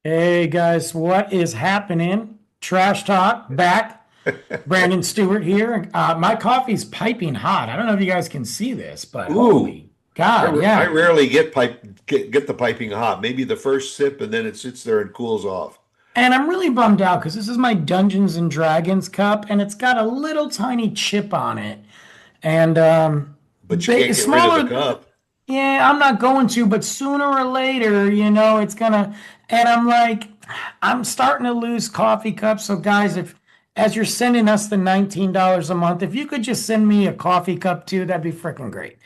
Hey guys, what is happening? Trash Talk back. Brandon Stewart here. My coffee's piping hot. I don't know if you guys can see this, but Ooh, holy I, God, r- I yeah. rarely get the piping hot. Maybe the first sip and then it sits there and cools off. And I'm really bummed out because this is my Dungeons and Dragons cup and it's got a little tiny chip on it. And But you can't get rid of the smaller, cup. yeah, I'm not going to, but sooner or later, it's gonna. And I'm like, I'm starting to lose coffee cups. So, guys, if as you're sending us the $19 a month, if you could just send me a coffee cup too, that'd be freaking great.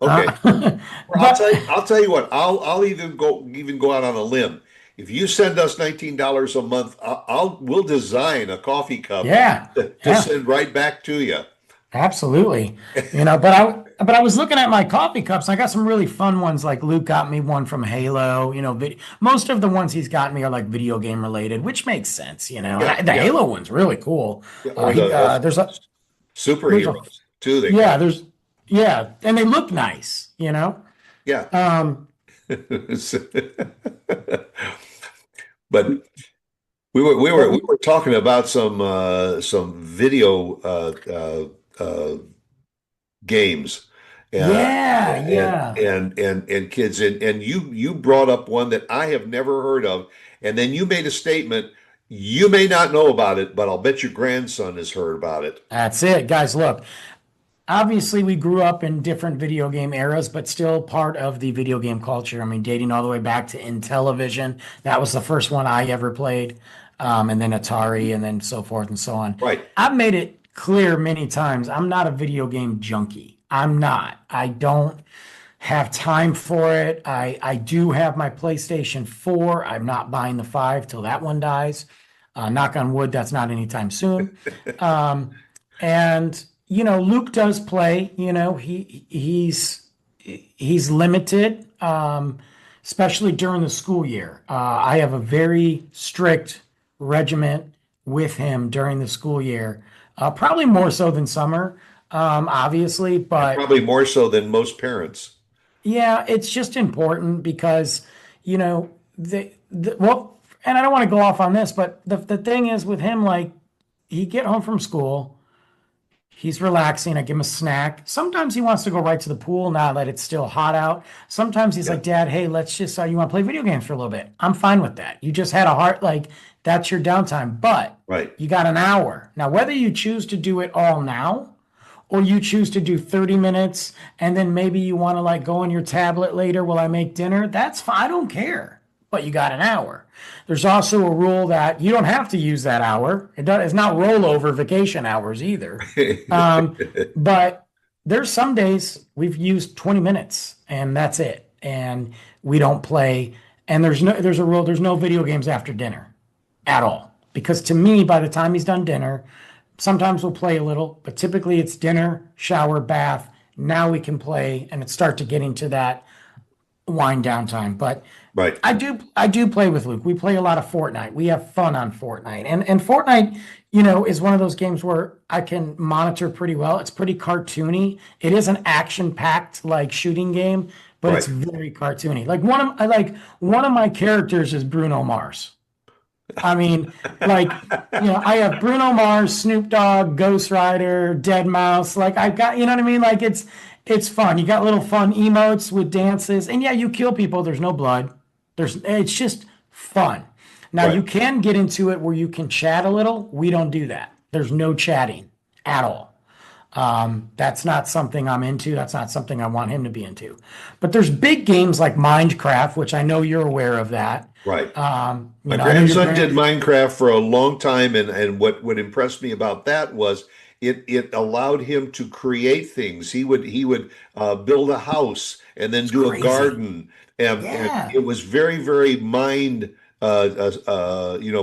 Okay. Well, I'll But tell you, I'll tell you what, I'll even go out on a limb. If you send us $19 a month, we'll design a coffee cup yeah, to yeah, send right back to you. absolutely. But I was looking at my coffee cups. I got some really fun ones. Like Luke got me one from Halo. Most of the ones he's got me are like video game related, which makes sense. And Yeah, the yeah. Halo one's really cool. Yeah, or There's a superheroes too. They yeah, got. and they look nice. Yeah. Um, But we were talking about some video games yeah, and yeah. kids and you brought up one that I have never heard of, and then you made a statement. You may not know about it, but I'll bet your grandson has heard about it. That's it, guys. Look, obviously we grew up in different video game eras, but still part of the video game culture. I mean, dating all the way back to Intellivision. That was the first one I ever played. And then Atari and then so forth and so on. Right. I've made it clear many times I'm not a video game junkie. I'm not. I don't have time for it. I do have my PlayStation 4. I'm not buying the 5 till that one dies. Knock on wood, that's not anytime soon. Um, and Luke does play. He's limited, especially during the school year. I have a very strict regiment with him during the school year, probably more so than summer, obviously, And but probably more so than most parents. yeah, it's just important because, well, and I don't want to go off on this, but the thing is with him, like, he get home from school. He's relaxing. I give him a snack. Sometimes he wants to go right to the pool now that it's still hot out. Sometimes he's Yeah. like, Dad, hey, let's just, you want to play video games for a little bit? I'm fine with that. You just had a heart, like, that's your downtime, but Right. you got an hour. Now, whether you choose to do it all now or you choose to do 30 minutes and then maybe you want to like go on your tablet later while I make dinner, that's fine. I don't care. But you got an hour. There's also a rule that you don't have to use that hour. It's not rollover vacation hours either. Um, but there's some days we've used 20 minutes and that's it. And we don't play. And there's a rule, there's no video games after dinner at all. Because to me, by the time he's done dinner, sometimes we'll play a little, but typically it's dinner, shower, bath. Now we can play and it start to get into that wind down time. But Right. I do play with Luke. We play a lot of Fortnite. We have fun on Fortnite. And Fortnite, is one of those games where I can monitor pretty well. It's pretty cartoony. It is an action-packed like shooting game, but it's Right. very cartoony. Like one of my characters is Bruno Mars. I mean, I have Bruno Mars, Snoop Dogg, Ghost Rider, Dead Mouse. Like I've got, you know what I mean? Like it's fun. You got little fun emotes with dances, and yeah, you kill people. There's no blood. It's just fun. Now Right. you can get into it where you can chat a little. We don't do that. There's no chatting at all. That's not something I'm into. That's not something I want him to be into. But there's big games like Minecraft, which I know you're aware of that. Right. My I know your grandson did Minecraft for a long time, and what impressed me about that was it allowed him to create things. He would build a house and then it's do a crazy. garden, and Yeah. it was very, very mind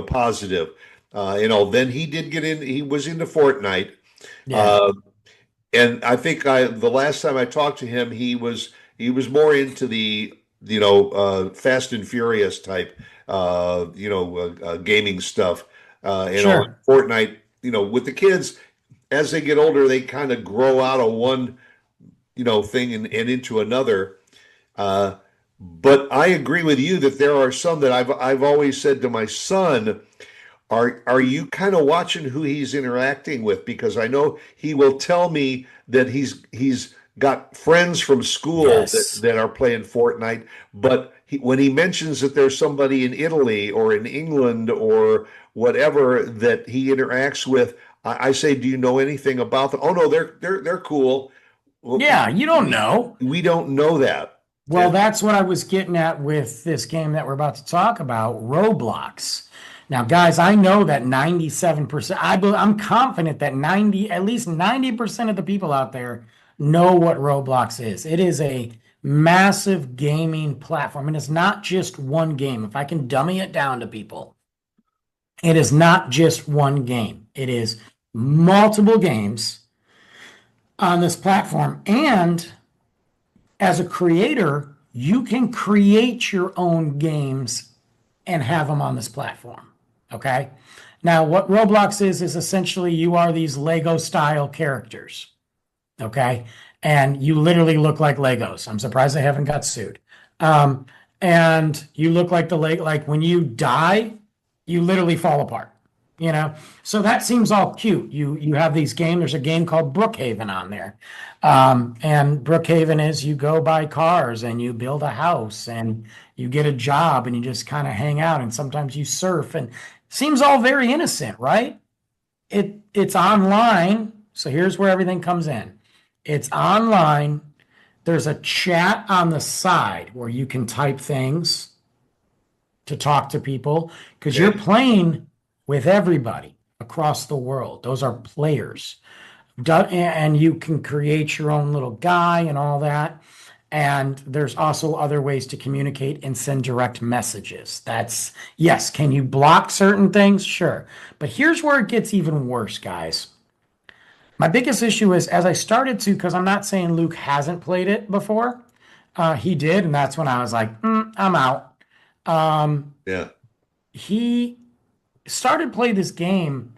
positive. Then he did get in. He was into Fortnite, Yeah. uh, and I think the last time I talked to him, he was more into the Fast and Furious type gaming stuff. Sure. Fortnite. With the kids as they get older, they kind of grow out of one thing and into another. Uh, But I agree with you that there are some that I've always said to my son, are you kind of watching who he's interacting with? Because I know he will tell me that he's got friends from school Yes. that are playing Fortnite, but when he mentions that there's somebody in Italy or in England or whatever that he interacts with, I say, "Do you know anything about them?" Oh no, they're cool. Well, Yeah, you don't we know. we don't know that. Well, And that's what I was getting at with this game that we're about to talk about, Roblox. Now, guys, I know that 97%, I'm confident that 90, at least 90% of the people out there know what Roblox is. It is a massive gaming platform, and it's not just one game. If I can dummy it down to people, it is not just one game. It is multiple games on this platform. And as a creator, you can create your own games and have them on this platform. Okay. Now, what Roblox is essentially you are these Lego style characters. Okay. And you literally look like Legos. I'm surprised they haven't got sued. Um, and you look like the Lego, like when you die, you literally fall apart. You know, so that seems all cute. You have these games. There's a game called Brookhaven on there, and Brookhaven is you go buy cars and you build a house and you get a job and you just kind of hang out and sometimes you surf and seems all very innocent, right? It's online. So here's where everything comes in. It's online. There's a chat on the side where you can type things to talk to people because you're okay, playing with everybody across the world. Those are players. And you can create your own little guy and all that. And there's also other ways to communicate and send direct messages. That's, yes, can you block certain things? Sure. But here's where it gets even worse, guys. My biggest issue is as I started to, because I'm not saying Luke hasn't played it before, he did. And that's when I was like, I'm out. Um, yeah, he started play this game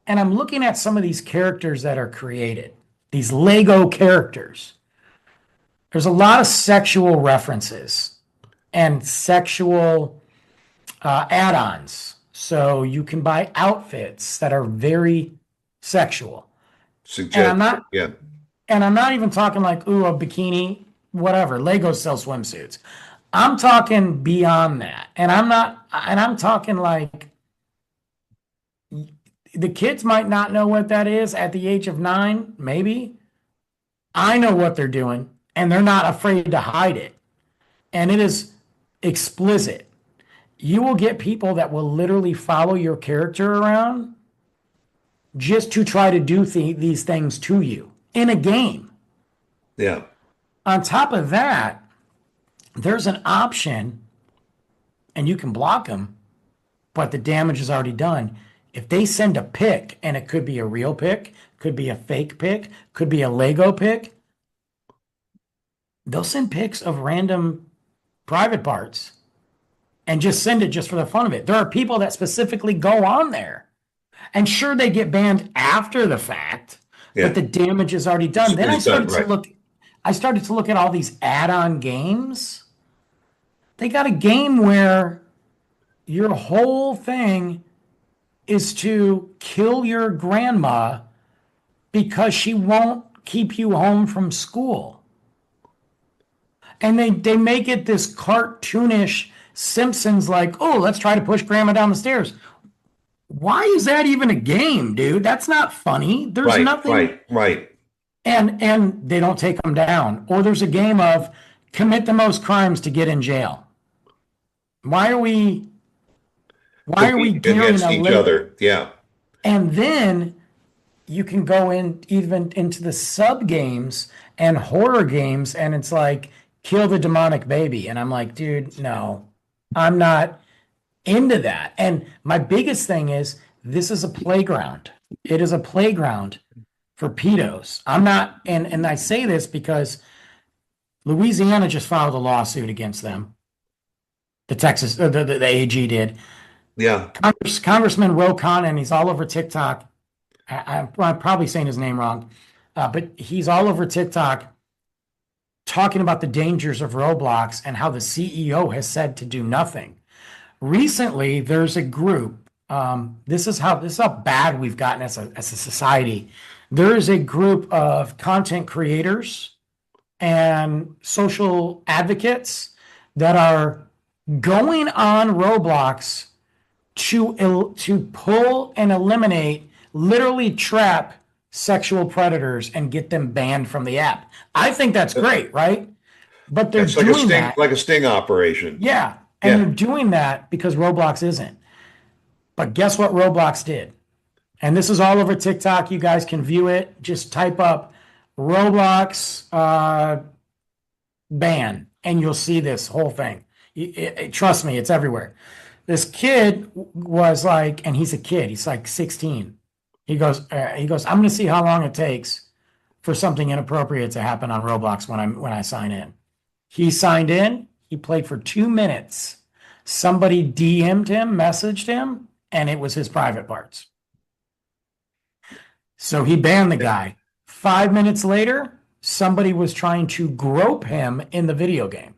and I'm looking at some of these characters that are created, these Lego characters. There's a lot of sexual references and sexual add-ons. So you can buy outfits that are very sexual. And suggest, I'm not yeah, and I'm not even talking like, ooh, a bikini, whatever. Lego sells swimsuits. I'm talking beyond that. And I'm talking like the kids might not know what that is at the age of 9, maybe. I know what they're doing, and they're not afraid to hide it. And it is explicit. You will get people that will literally follow your character around just to try to do these things to you in a game. yeah, On top of that, there's an option, and you can block them, but the damage is already done. If they send a pic, and it could be a real pic, could be a fake pic, could be a Lego pic, they'll send pics of random private parts and just send it just for the fun of it. There are people that specifically go on there. And sure, they get banned after the fact, but yeah. the damage is already done. Then It's done right. I started to look at all these add-on games. They got a game where your whole thing is to kill your grandma because she won't keep you home from school. And they make it this cartoonish Simpsons like, oh, let's try to push grandma down the stairs. Why is that even a game, dude? That's not funny. There's Right, nothing, right, right. and they don't take them down. Or there's a game of commit the most crimes to get in jail. Why are we why are we Competing gearing against a each late other. Yeah, and then you can go in even into the sub games and horror games and it's like kill the demonic baby and I'm like, dude, no. I'm not into that. And my biggest thing is this is a playground. It is a playground for pedos. I'm not, and I say this because Louisiana just filed a lawsuit against them. The Texas, the AG did. yeah. Congressman Ro Khanna, and he's all over TikTok. I'm probably saying his name wrong, but he's all over TikTok talking about the dangers of Roblox and how the CEO has said to do nothing. Recently, there's a group. This is how bad we've gotten as a society. There is a group of content creators and social advocates that are going on Roblox to pull and eliminate, literally trap sexual predators and get them banned from the app. I think that's great, right? But they're It's doing that. like a sting operation. Yeah. And Yeah. they're doing that because Roblox isn't. But guess what Roblox did? And this is all over TikTok. You guys can view it. Just type up Roblox ban, and you'll see this whole thing. Trust me, it's everywhere. This kid was like, and he's a kid. He's like 16. He goes, I'm going to see how long it takes for something inappropriate to happen on Roblox when I sign in. He signed in. He played for 2 minutes. Somebody DM'd him, messaged him, and it was his private parts. So he banned the guy. 5 minutes later, somebody was trying to grope him in the video game.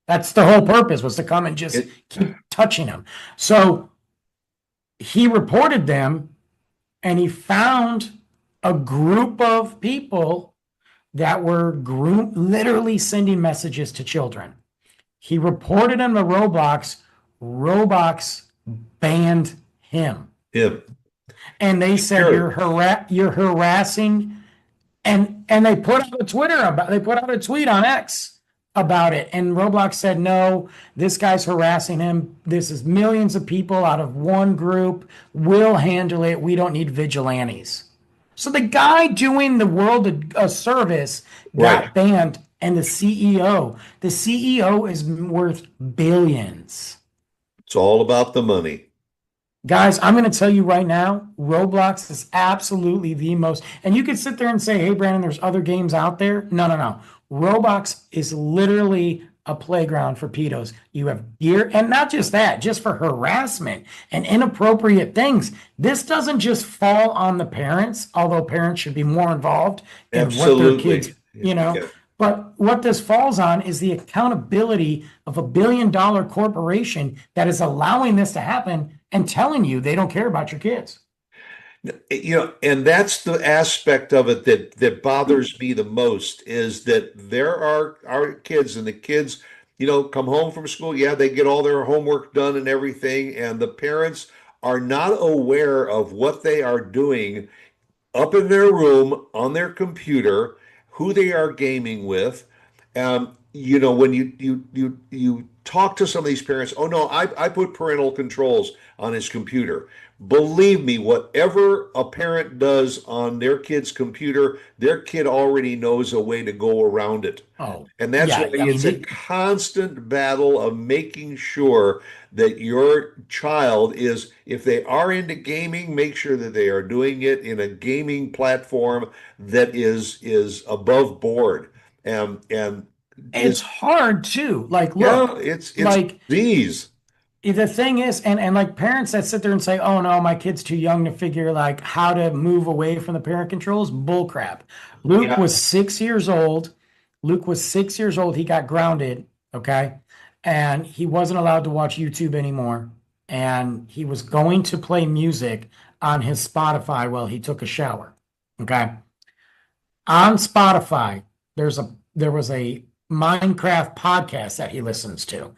That's the whole purpose, was to come and just keep touching him. So he reported them, and he found a group of people that were literally sending messages to children. He reported them to Roblox. Roblox banned him. Yeah. And they said you're harassing, and they put out they put out a tweet on X about it, and Roblox said, no, this guy's harassing him. This is millions of people out of one group. We'll handle it. We don't need vigilantes. So the guy doing the world a service got banned, and the CEO is worth billions. It's all about the money. Guys, I'm going to tell you right now, Roblox is absolutely the most, and you could sit there and say, hey, Brandon, there's other games out there. No. Roblox is literally a playground for pedos. You have gear, and not just that, just for harassment and inappropriate things. This doesn't just fall on the parents, although parents should be more involved in what their kids, Yeah. But what this falls on is the accountability of $1 billion corporation that is allowing this to happen and telling you they don't care about your kids. And that's the aspect of it that bothers me the most, is that there are our kids, and the kids, come home from school. Yeah, they get all their homework done and everything, and the parents are not aware of what they are doing up in their room on their computer, who they are gaming with. When you talk to some of these parents, oh no, I put parental controls on his computer. Believe me, whatever a parent does on their kid's computer, their kid already knows a way to go around it. Oh, And that's yeah. why it's a constant battle of making sure that your child is, if they are into gaming, make sure that they are doing it in a gaming platform that is above board. And It's hard too. Like, yeah, look, it's like these. the thing is, and like parents that sit there and say, oh no, my kid's too young to figure like how to move away from the parent controls, bull crap. Luke Yeah. was 6 years old. Luke was 6 years old. He got grounded, okay? And he wasn't allowed to watch YouTube anymore. And he was going to play music on his Spotify while he took a shower. Okay. On Spotify, there was a Minecraft podcast that he listens to.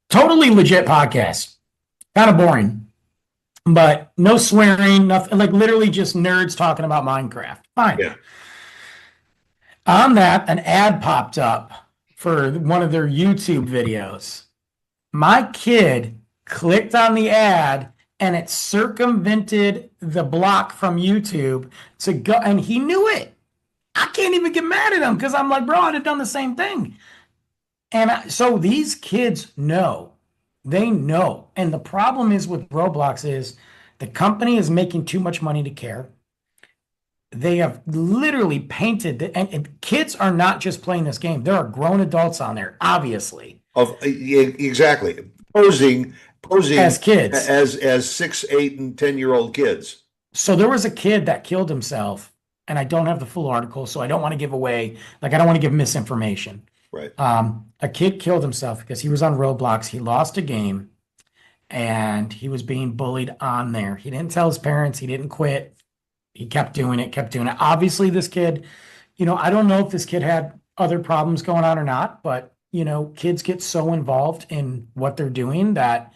Totally legit podcast. Kind of boring, but no swearing, nothing, like literally just nerds talking about Minecraft. Fine. Yeah. On that, an ad popped up for one of their YouTube videos. My kid clicked on the ad, and it circumvented the block from YouTube to go, and he knew it. I can't even get mad at him because I'm like, bro, I'd have done the same thing. And so these kids know, they know. And the problem is with Roblox is the company is making too much money to care. They have literally painted, and kids are not just playing this game. There are grown adults on there, obviously. Exactly. Posing as kids, as 6, 8, and 10-year-old kids. So there was a kid that killed himself and I don't have the full article, so I don't want to give away, like, I don't want to give misinformation. Right. A kid killed himself because he was on Roblox. He lost a game and he was being bullied on there. He didn't tell his parents, he didn't quit. He kept doing it, kept doing it. Obviously, this kid, I don't know if this kid had other problems going on or not, but kids get so involved in what they're doing that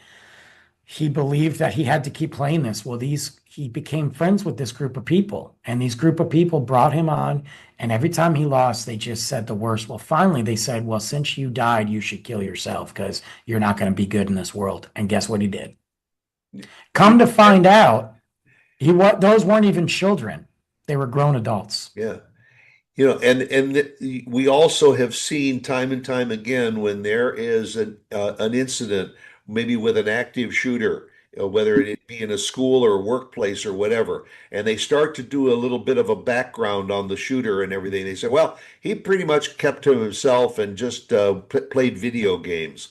he believed that he had to keep playing this. Well, he became friends with this group of people, and these group of people brought him on. And every time he lost, they just said the worst. Well, finally, they said, "Well, since you died, you should kill yourself because you're not going to be good in this world." And guess what he did? You Come to know, find out, those weren't even children; they were grown adults. yeah. We also have seen time and time again when there is an incident, maybe with an active shooter, whether it be in a school or workplace or whatever, and they start to do a little bit of a background on the shooter and everything. They say, well, he pretty much kept to himself and just played video games.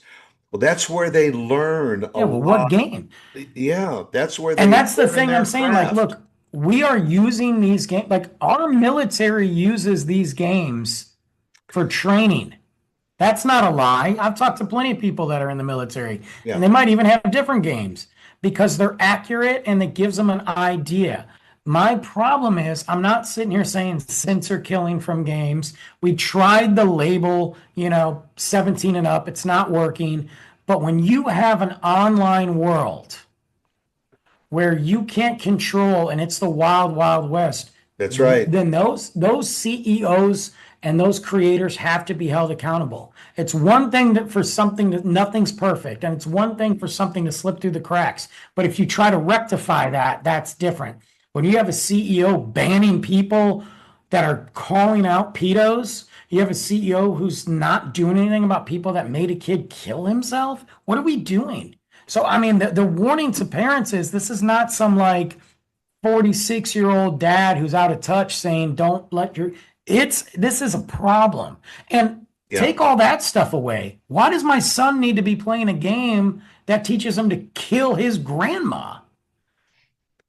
Well, that's where they learn a Yeah, well, what lot. game? Yeah, that's where And they that's the learn thing I'm their saying. Like, craft. look, we are using these games, like, our military uses these games for training. That's not a lie. I've talked to plenty of people that are in the military, and Yeah, they might even have different games because they're accurate and it gives them an idea. My problem is, I'm not sitting here saying censor killing from games. We tried the label, 17 and up, it's not working. But when you have an online world where you can't control and it's the wild, wild west, that's right. then those CEOs and those creators have to be held accountable. It's one thing that for something that nothing's perfect, and it's one thing for something to slip through the cracks. But if you try to rectify that, that's different. When you have a CEO banning people that are calling out pedos, you have a CEO who's not doing anything about people that made a kid kill himself. What are we doing? So, I mean, the warning to parents is this is not some like 46-year-old dad who's out of touch saying, don't let your, this is a problem. And Yeah. take all that stuff away. Why does my son need to be playing a game that teaches him to kill his grandma?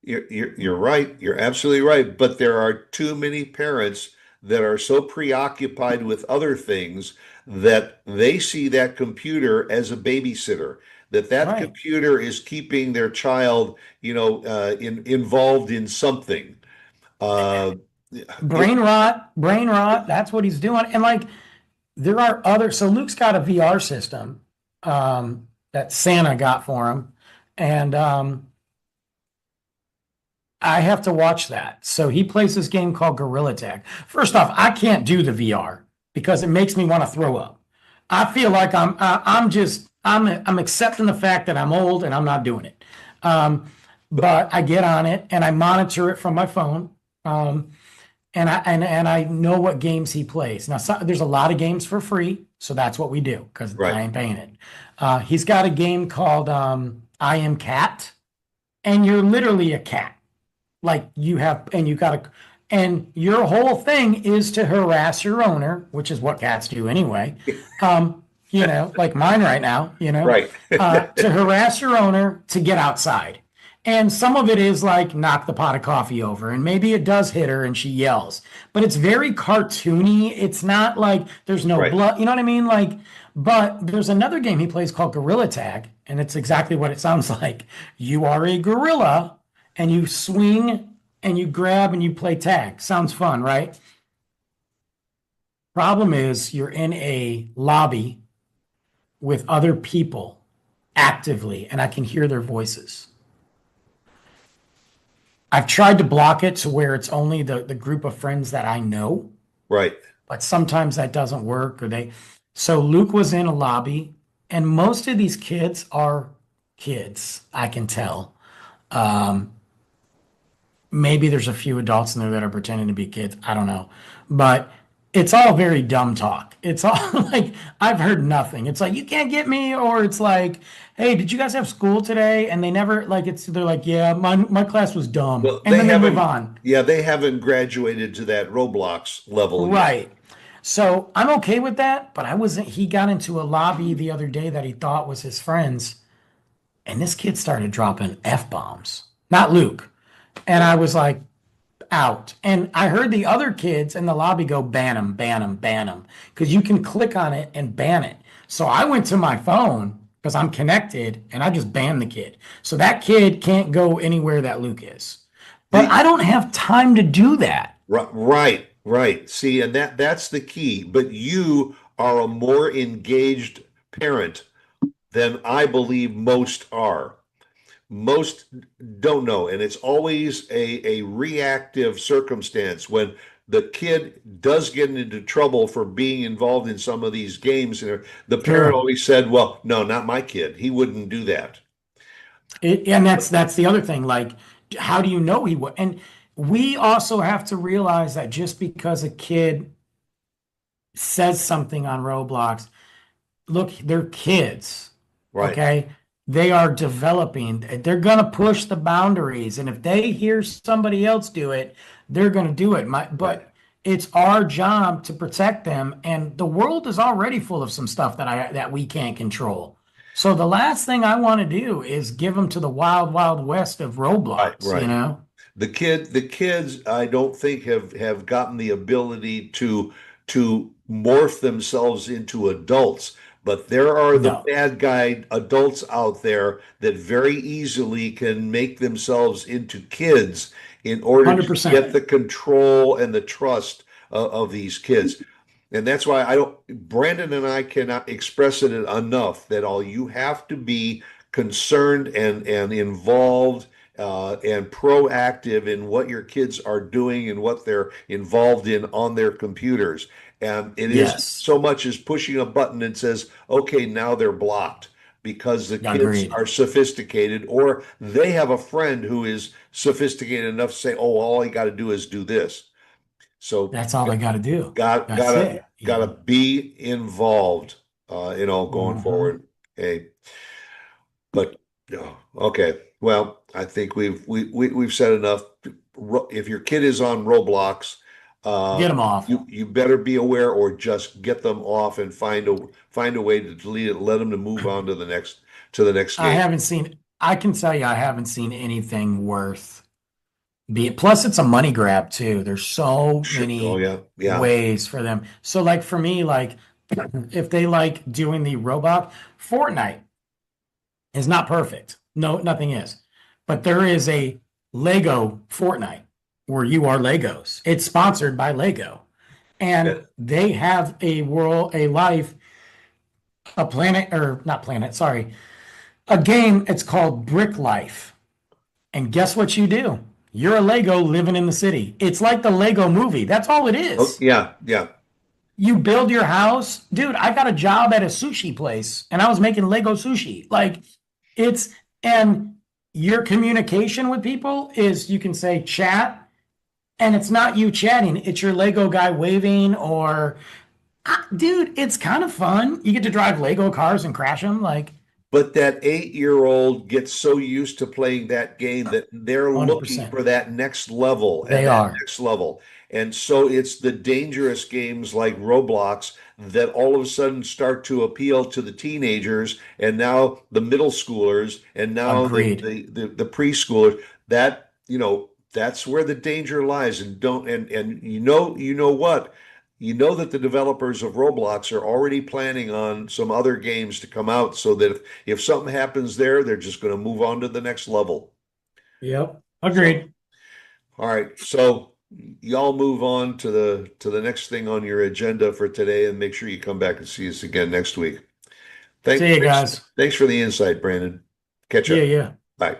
You're right. You're absolutely right. But there are too many parents that are so preoccupied with other things that they see that computer as a babysitter, that Right. computer is keeping their child, involved in something. Uh, it, Brain rot, that's what he's doing. And like there are other, so Luke's got a VR system that Santa got for him. And I have to watch that. So he plays this game called Gorilla Tag. First off, I can't do the VR because it makes me want to throw up. I feel like I'm accepting the fact that I'm old and I'm not doing it. But I get on it and I monitor it from my phone. And I know what games he plays. Now, there's a lot of games for free, so that's what we do because right, I ain't paying it. He's got a game called I Am Cat, and you're literally a cat. Like and your whole thing is to harass your owner, which is what cats do anyway. Like mine right now, right, to harass your owner to get outside. And some of it is like knock the pot of coffee over, and maybe it does hit her and she yells, but it's very cartoony. It's not like there's no right. blood, you know what I mean? Like, but there's another game he plays called Gorilla Tag, and it's exactly what it sounds like. You are a gorilla and you swing and you grab and you play tag. Sounds fun, right? Problem is, you're in a lobby with other people actively, and I can hear their voices. I've tried to block it to where it's only the group of friends that I know, Right. but sometimes that doesn't work. So Luke was in a lobby, and most of these kids are kids, I can tell. Um, Maybe there's a few adults in there that are pretending to be kids. I don't know. But it's all very dumb talk. It's all like, I've heard nothing. It's like, you can't get me. Or it's like, hey, did you guys have school today? And they never, like, they're like, yeah, my class was dumb. Well, And then they move on. they haven't graduated to that Roblox level yet. Right. So I'm okay with that. But he got into a lobby the other day that he thought was his friends. And this kid started dropping F bombs, not Luke. And I was like, out. And I heard the other kids in the lobby go ban them, ban them, ban them, because you can click on it and ban it. So I went to my phone because I'm connected and I just banned the kid. So that kid can't go anywhere that Luke is. But The I don't have time to do that. right, right. See, and that's the key. But you are a more engaged parent than I believe most are. Most don't know, and it's always a reactive circumstance when the kid does get into trouble for being involved in some of these games. And the parent Sure. always said, "Well, no, not my kid. He wouldn't do that." And that's the other thing. Like, how do you know he would? And we also have to realize that just because a kid says something on Roblox, look, they're kids, Right, okay? They are developing. They're going to push the boundaries. And if they hear somebody else do it, they're going to do it. right. But it's our job to protect them. And the world is already full of some stuff that we can't control. So the last thing I want to do is give them to the wild, wild west of Right, Roblox, you right. know? The kids, I don't think have gotten the ability to morph themselves into adults, but there are the No, bad guy adults out there that very easily can make themselves into kids in order to get 100%. the control and the trust of these kids. And that's why I don't, Brandon and I cannot express it enough that all you have to be concerned and involved and proactive in what your kids are doing and what they're involved in on their computers. And it isn't Yes, so much as pushing a button that says, okay, now they're blocked because the kids agreed. are sophisticated or they have a friend who is sophisticated enough to say, oh, all you got to do is do this. So That's all they got to do. got That's gotta it, you gotta know? be involved going Mhm. forward. Hey, but okay. Well, I think we've said enough. If your kid is on Roblox, Get uh, them off. you better be aware or just get them off and find a way to delete it, let them to move on to the next game. I can tell you, I haven't seen anything worth be it. Plus, it's a money grab too. There's so Sure. Oh many yeah, yeah. ways for them. So, like for me, like if they like doing the robot, Fortnite is not perfect. No, nothing is. But there is a Lego Fortnite where you are Legos. It's sponsored by Lego. Yeah. And they have a world, a life, a planet, or not planet, sorry, a game. It's called Brick Life. And guess what you do? You're a Lego living in the city. It's like the Lego movie. That's all it Oh is. yeah, yeah. You build your house. Dude, I got a job at a sushi place and I was making Lego sushi. Like it's, and your communication with people is you can say chat and it's not you chatting, it's your Lego guy waving or, dude, it's kind of fun. You get to drive Lego cars and crash them. Like But that 8-year-old gets so used to playing that game that they're looking 100%. for that next level and They that are. next level. And so it's the dangerous games like Roblox that all of a sudden start to appeal to the teenagers and now the middle schoolers and now Agreed. the preschoolers. That, that's where the danger lies. And don't and you know what? You know that the developers of Roblox are already planning on some other games to come out so that if something happens there, they're just going to move on to the next level. Yep. So, Agreed. all right. So y'all move on to the next thing on your agenda for today and make sure you come back and see us again next week. See you Thanks guys. thanks for the insight, Brandon. Catch Yeah, up. yeah. Bye.